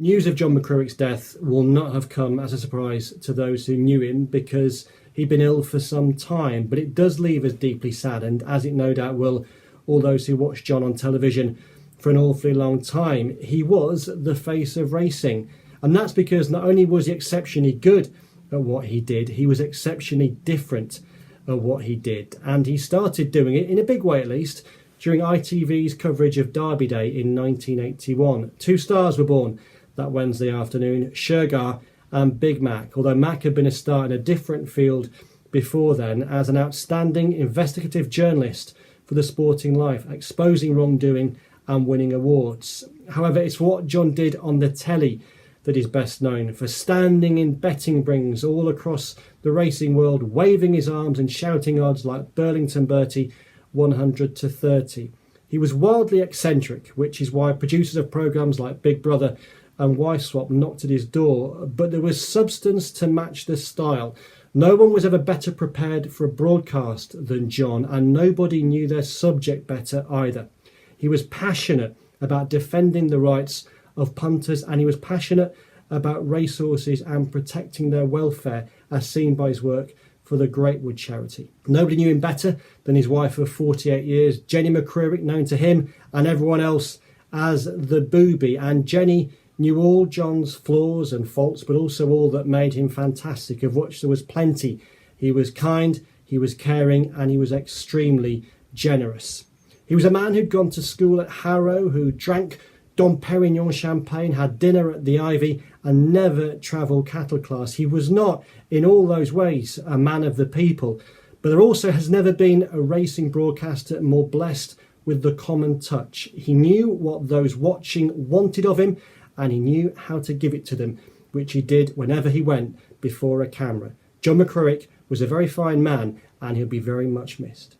News of John McCririck's death will not have come as a surprise to those who knew him, because he'd been ill for some time, but it does leave us deeply saddened, as it no doubt will all those who watched John on television for an awfully long time. He was the face of racing, and that's because not only was he exceptionally good at what he did, he was exceptionally different at what he did, and he started doing it, in a big way at least, during ITV's coverage of Derby Day in 1981. Two stars were born that Wednesday afternoon, Shergar and Big Mac, although Mac had been a star in a different field before then as an outstanding investigative journalist for the Sporting Life, exposing wrongdoing and winning awards. However, it's what John did on the telly that is best known for, standing in betting rings all across the racing world, waving his arms and shouting odds like Burlington Bertie 100-30. He was wildly eccentric, which is why producers of programmes like Big Brother and Wife Swap knocked at his door, but there was substance to match the style. No one was ever better prepared for a broadcast than John, and nobody knew their subject better either. He was passionate about defending the rights of punters, and he was passionate about racehorses and protecting their welfare, as seen by his work for the Greatwood charity. Nobody knew him better than his wife of 48 years, Jenny McCririck, known to him and everyone else as the Booby. And Jenny knew all John's flaws and faults, but also all that made him fantastic, of which there was plenty. He was kind, he was caring, and he was extremely generous. He was a man who'd gone to school at Harrow, who drank Dom Perignon champagne, had dinner at the Ivy, and never travelled cattle class. He was not, in all those ways, a man of the people, but there also has never been a racing broadcaster more blessed with the common touch. He knew what those watching wanted of him, and he knew how to give it to them, which he did whenever he went before a camera. John McCririck was a very fine man, and he'll be very much missed.